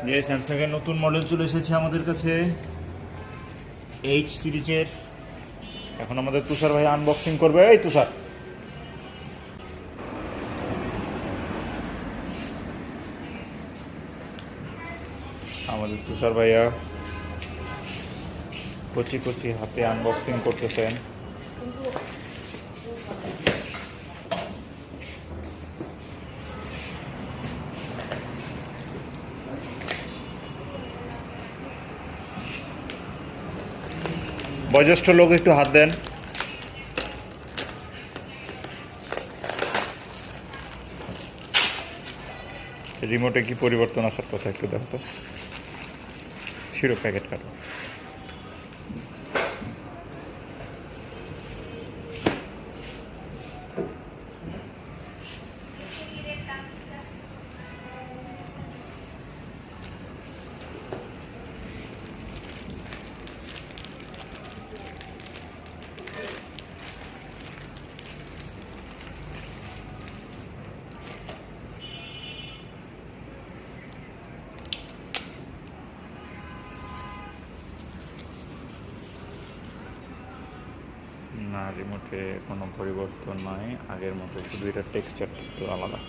যে স্যামসাং এর নতুন মডেল চলে এসেছে আমাদের কাছে এইচ সিরিজের। এখন আমাদের তুষার ভাই আনবক্সিং করবে। এই তুষার, আমাদের তুষার ভাইয়া কচি কচি হাতে আনবক্সিং করতেছেন। বয়োজ্যেষ্ঠ লোক একটু হাত দেন। রিমোটে কি পরিবর্তন আসার কথা একটু দেখো তো। ছিল প্যাকেট কাটো। না, রিমোটে কোনো পরিবর্তন নাই, আগের মতো, শুধু এটা টেক্সচারটা একটু আলাদা।